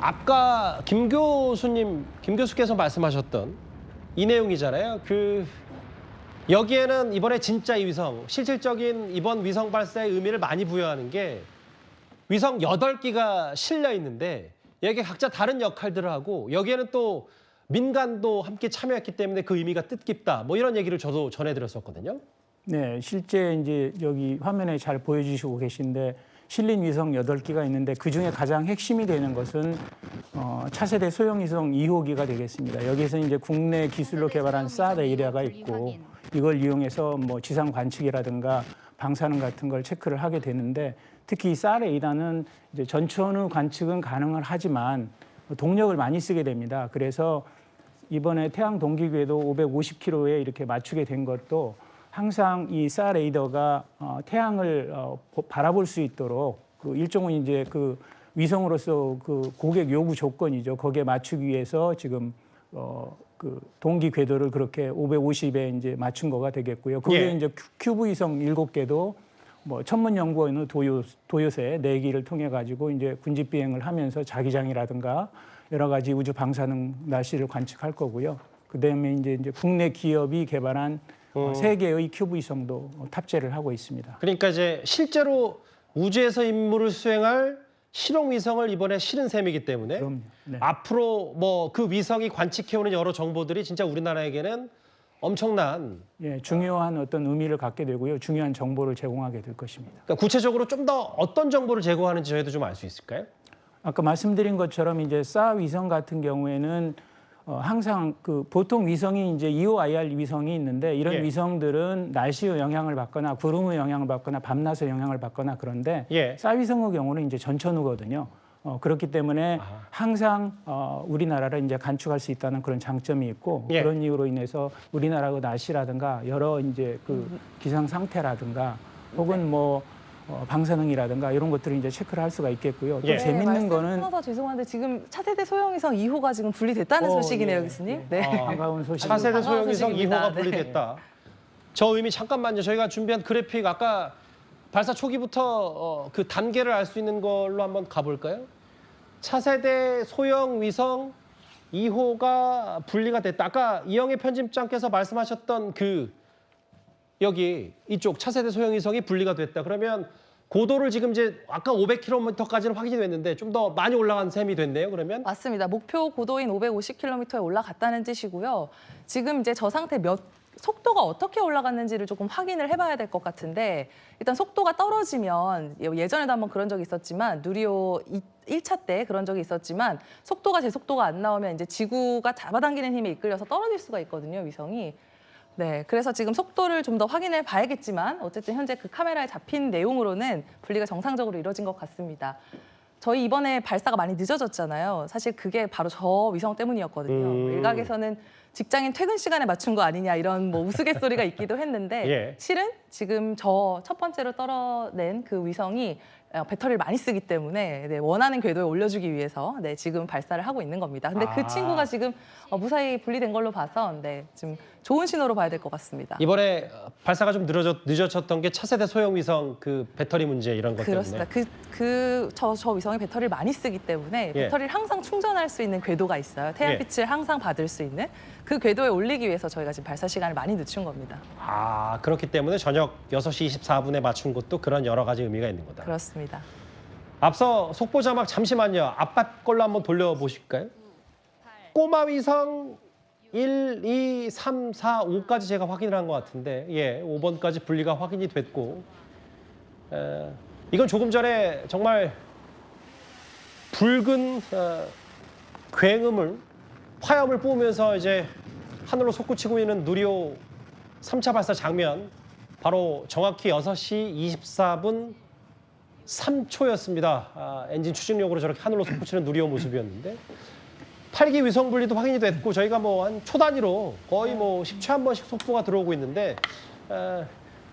아까 김 교수께서 말씀하셨던 이 내용이잖아요. 여기에는 이번에 진짜 이 위성, 실질적인 이번 위성 발사의 의미를 많이 부여하는 게 위성 8기가 실려 있는데 여기에 각자 다른 역할들을 하고 여기에는 또 민간도 함께 참여했기 때문에 그 의미가 뜻깊다. 뭐 이런 얘기를 저도 전해드렸었거든요. 네, 실제 이제 여기 화면에 잘 보여주시고 계신데 실린 위성 8기가 있는데 그중에 가장 핵심이 되는 것은 차세대 소형 위성 2호기가 되겠습니다. 여기서 이제 국내 기술로 개발한 사레이더가 있고 이걸 이용해서 뭐 지상 관측이라든가 방사능 같은 걸 체크를 하게 되는데 특히 이 사레이더는 이제 전천후 관측은 가능을 하지만 동력을 많이 쓰게 됩니다. 그래서 이번에 태양 동기 궤도 550km에 이렇게 맞추게 된 것도 항상 이 사레이더가 태양을 바라볼 수 있도록 그 일종의 이제 그 위성으로서 그 고객 요구 조건이죠. 거기에 맞추기 위해서 지금 그 동기 궤도를 그렇게 550에 이제 맞춘 거가 되겠고요. 그게 이제 큐브 위성 7개도 뭐 천문연구원의 도요새 4기를 통해 가지고 이제 군집 비행을 하면서 자기장이라든가 여러 가지 우주 방사능 날씨를 관측할 거고요. 그다음에 이제 국내 기업이 개발한 3개의 큐브 위성도 탑재를 하고 있습니다. 그러니까 이제 실제로 우주에서 임무를 수행할 실용 위성을 이번에 실은 셈이기 때문에 그럼요. 네. 앞으로 뭐 그 위성이 관측해오는 여러 정보들이 진짜 우리나라에게는 엄청난 중요한 어떤 의미를 갖게 되고요. 중요한 정보를 제공하게 될 것입니다. 그러니까 구체적으로 좀 더 어떤 정보를 제공하는지 저희도 좀 알 수 있을까요? 아까 말씀드린 것처럼 이제 사 위성 같은 경우에는 항상 그 보통 위성이 이제 EOIR 위성이 있는데 이런 위성들은 날씨의 영향을 받거나 구름의 영향을 받거나 밤낮의 영향을 받거나 그런데 사 위성의 경우는 이제 전천후거든요. 그렇기 때문에 항상 우리나라를 이제 간축할 수 있다는 그런 장점이 있고 그런 이유로 인해서 우리나라의 날씨라든가 여러 이제 그 기상 상태라든가 혹은 뭐 방사능이라든가 이런 것들을 이제 체크를 할 수가 있겠고요. 또 재밌는 거는 하나 더 죄송한데 지금 차세대 소형위성 2호가 지금 분리됐다는 소식이네요, 교수님. 네. 반가운 소식. 차세대 소형위성 소식입니다. 2호가 분리됐다. 저 의미 잠깐만요. 저희가 준비한 그래픽 아까 발사 초기부터 그 단계를 알 수 있는 걸로 한번 가볼까요? 차세대 소형 위성 2호가 분리가 됐다. 아까 이영애 편집장께서 말씀하셨던 여기 이쪽 차세대 소형 위성이 분리가 됐다. 그러면 고도를 지금 이제 아까 500km까지는 확인이 됐는데 좀 더 많이 올라간 셈이 됐네요. 그러면 맞습니다. 목표 고도인 550km에 올라갔다는 뜻이고요. 지금 이제 저 상태 속도가 어떻게 올라갔는지를 조금 확인을 해봐야 될 것 같은데 일단 속도가 떨어지면 예전에도 한번 그런 적이 있었지만 누리호 1차 때 그런 적이 있었지만 제 속도가 안 나오면 이제 지구가 잡아당기는 힘에 이끌려서 떨어질 수가 있거든요, 위성이. 네, 그래서 지금 속도를 좀 더 확인해 봐야겠지만 어쨌든 현재 그 카메라에 잡힌 내용으로는 분리가 정상적으로 이루어진 것 같습니다. 저희 이번에 발사가 많이 늦어졌잖아요. 사실 그게 바로 저 위성 때문이었거든요. 일각에서는 직장인 퇴근 시간에 맞춘 거 아니냐 이런 뭐 우스갯소리가 있기도 했는데 실은 지금 저 첫 번째로 떨어낸 그 위성이 배터리를 많이 쓰기 때문에 원하는 궤도에 올려주기 위해서 지금 발사를 하고 있는 겁니다. 근데 그 친구가 지금 무사히 분리된 걸로 봐서 좀 좋은 신호로 봐야 될 것 같습니다. 이번에 발사가 좀 늦어졌던 게 차세대 소형 위성 그 배터리 문제 이런 것 때문에. 그렇습니다. 저 위성이 배터리를 많이 쓰기 때문에 배터리를 항상 충전할 수 있는 궤도가 있어요. 태양빛을 항상 받을 수 있는 그 궤도에 올리기 위해서 저희가 지금 발사 시간을 많이 늦춘 겁니다. 그렇기 때문에 저녁 6시 24분에 맞춘 것도 그런 여러 가지 의미가 있는 거다. 그렇습니다. 앞서 속보 자막 잠시만요. 앞밥 걸로 한번 돌려보실까요? 꼬마 위성 1, 2, 3, 4, 5까지 제가 확인을 한 것 같은데 5번까지 분리가 확인이 됐고 이건 조금 전에 정말 붉은 화염을 뿜으면서 이제 하늘로 솟구치고 있는 누리호 3차 발사 장면 바로 정확히 6시 24분 3초였습니다. 엔진 추진력으로 저렇게 하늘로 솟구치는 누리호 모습이었는데 8기 위성 분리도 확인이 됐고 저희가 뭐 한 초 단위로 거의 뭐 10초에 한 번씩 속보가 들어오고 있는데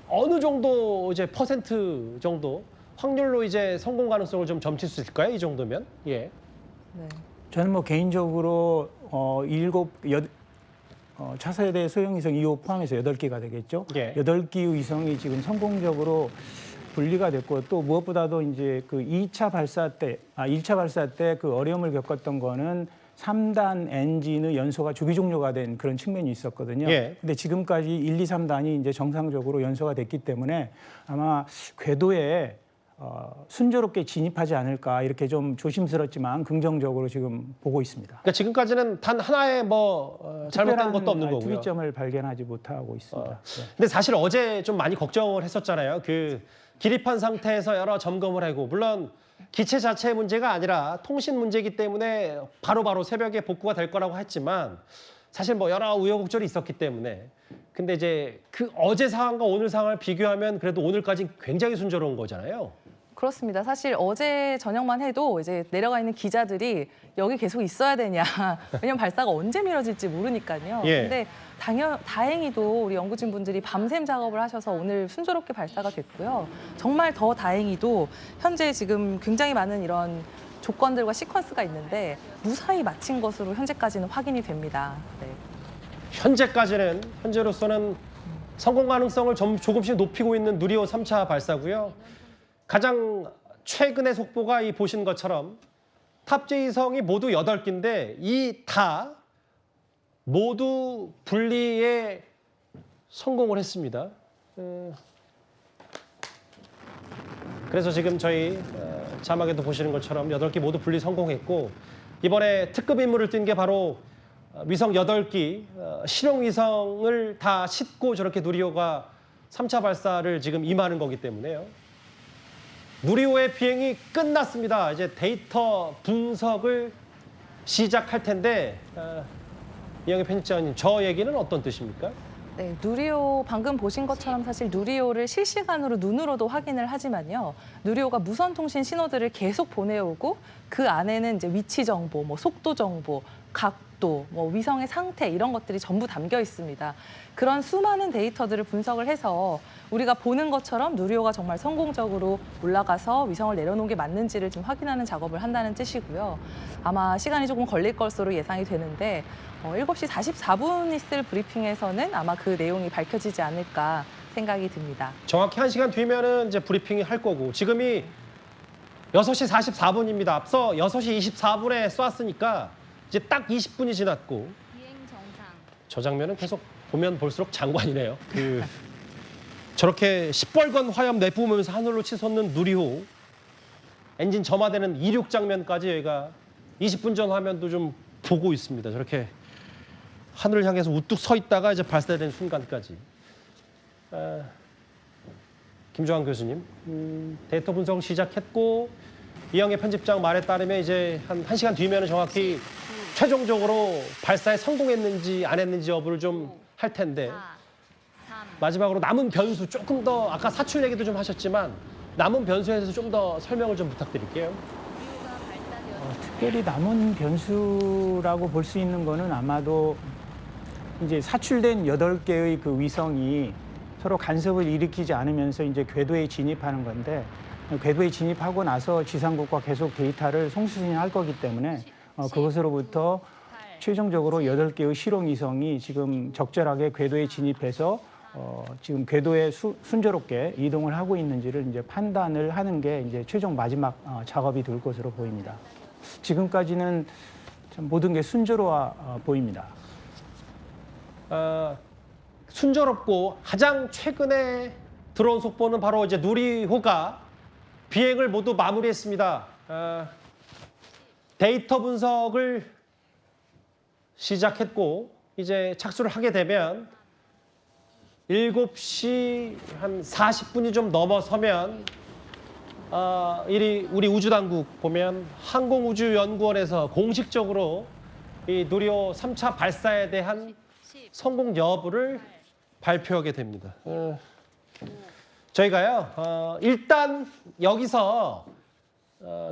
어느 정도 이제 퍼센트 정도 확률로 이제 성공 가능성을 좀 점칠 수 있을까요? 이 정도면? 저는 뭐 개인적으로 차세대 소형 위성 2호 포함해서 8기가 되겠죠. 8기 위성이 지금 성공적으로 분리가 됐고 또 무엇보다도 이제 그 1차 발사 때 그 어려움을 겪었던 거는 3단 엔진의 연소가 주기 종료가 된 그런 측면이 있었거든요. 예. 근데 지금까지 1, 2, 3단이 이제 정상적으로 연소가 됐기 때문에 아마 궤도에 순조롭게 진입하지 않을까 이렇게 좀 조심스럽지만 긍정적으로 지금 보고 있습니다. 그러니까 지금까지는 단 하나의 잘못된 것도 없는 거고요. 특이점을 발견하지 못하고 있습니다. 네. 근데 사실 어제 좀 많이 걱정을 했었잖아요. 그 기립한 상태에서 여러 점검을 하고 물론 기체 자체의 문제가 아니라 통신 문제이기 때문에 바로바로 새벽에 복구가 될 거라고 했지만 사실 여러 우여곡절이 있었기 때문에 근데 이제 그 어제 상황과 오늘 상황을 비교하면 그래도 오늘까지 굉장히 순조로운 거잖아요. 그렇습니다. 사실 어제 저녁만 해도 이제 내려가 있는 기자들이 여기 계속 있어야 되냐. 왜냐면 발사가 언제 미뤄질지 모르니까요. 예. 근데 다행히도 우리 연구진 분들이 밤샘 작업을 하셔서 오늘 순조롭게 발사가 됐고요. 정말 더 다행히도 현재 지금 굉장히 많은 이런 조건들과 시퀀스가 있는데 무사히 마친 것으로 현재까지는 확인이 됩니다. 네. 현재로서는 성공 가능성을 조금씩 높이고 있는 누리호 3차 발사고요. 가장 최근의 속보가 이 보신 것처럼 탑재위성이 모두 8기인데 이 다 모두 분리에 성공을 했습니다. 그래서 지금 저희 자막에도 보시는 것처럼 8기 모두 분리 성공했고 이번에 특급 임무를 띈 게 바로 위성 8기 실용 위성을 다 싣고 저렇게 누리호가 3차 발사를 지금 임하는 거기 때문에요. 누리호의 비행이 끝났습니다. 이제 데이터 분석을 시작할 텐데 이영애 편집장님, 저 얘기는 어떤 뜻입니까? 네, 누리호 방금 보신 것처럼 사실 누리호를 실시간으로 눈으로도 확인을 하지만요. 누리호가 무선 통신 신호들을 계속 보내오고 그 안에는 이제 위치 정보, 속도 정보, 각도, 위성의 상태 이런 것들이 전부 담겨 있습니다. 그런 수많은 데이터들을 분석을 해서 우리가 보는 것처럼 누리호가 정말 성공적으로 올라가서 위성을 내려놓은 게 맞는지를 좀 확인하는 작업을 한다는 뜻이고요. 아마 시간이 조금 걸릴 것으로 예상이 되는데 7시 44분 있을 브리핑에서는 아마 그 내용이 밝혀지지 않을까 생각이 듭니다. 정확히 1시간 뒤면은 이제 브리핑이 할 거고 지금이 6시 44분입니다. 앞서 6시 24분에 쐈으니까 이제 딱 20분이 지났고 저 장면은 계속 보면 볼수록 장관이네요. 저렇게 시뻘건 화염 내뿜으면서 하늘로 치솟는 누리호 엔진 점화되는 이륙 장면까지 저희가 20분 전 화면도 좀 보고 있습니다. 저렇게 하늘을 향해서 우뚝 서 있다가 이제 발사된 순간까지. 김조한 교수님, 데이터 분석 시작했고 이영애 편집장 말에 따르면 이제 한 1시간 뒤면은 정확히 최종적으로 발사에 성공했는지 안 했는지 여부를 좀 할 텐데 마지막으로 남은 변수 조금 더 아까 사출 얘기도 좀 하셨지만 남은 변수에 대해서 좀 더 설명을 좀 부탁드릴게요. 특별히 남은 변수라고 볼 수 있는 거는 아마도 이제 사출된 8개의 그 위성이 서로 간섭을 일으키지 않으면서 이제 궤도에 진입하는 건데 궤도에 진입하고 나서 지상국과 계속 데이터를 송수신할 거기 때문에 그것으로부터 최종적으로 8개의 실용 위성이 지금 적절하게 궤도에 진입해서 지금 궤도에 순조롭게 이동을 하고 있는지를 이제 판단을 하는 게 이제 최종 마지막 작업이 될 것으로 보입니다. 지금까지는 참 모든 게 순조로워 보입니다. 순조롭고 가장 최근에 들어온 속보는 바로 이제 누리호가 비행을 모두 마무리했습니다. 데이터 분석을 시작했고 이제 착수를 하게 되면 7시 한 40분이 좀 넘어서면 우리 우주당국 보면 항공우주연구원에서 공식적으로 이 누리호 3차 발사에 대한 성공 여부를 발표하게 됩니다. 저희가요 일단 여기서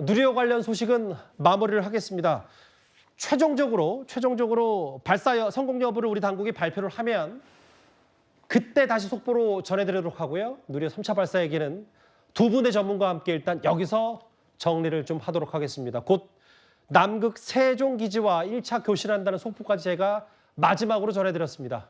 누리호 관련 소식은 마무리를 하겠습니다. 최종적으로 발사 성공 여부를 우리 당국이 발표를 하면 그때 다시 속보로 전해드리도록 하고요. 누리호 3차 발사 얘기는 두 분의 전문가와 함께 일단 여기서 정리를 좀 하도록 하겠습니다. 곧 남극 세종기지와 1차 교신한다는 속보까지 제가 마지막으로 전해드렸습니다.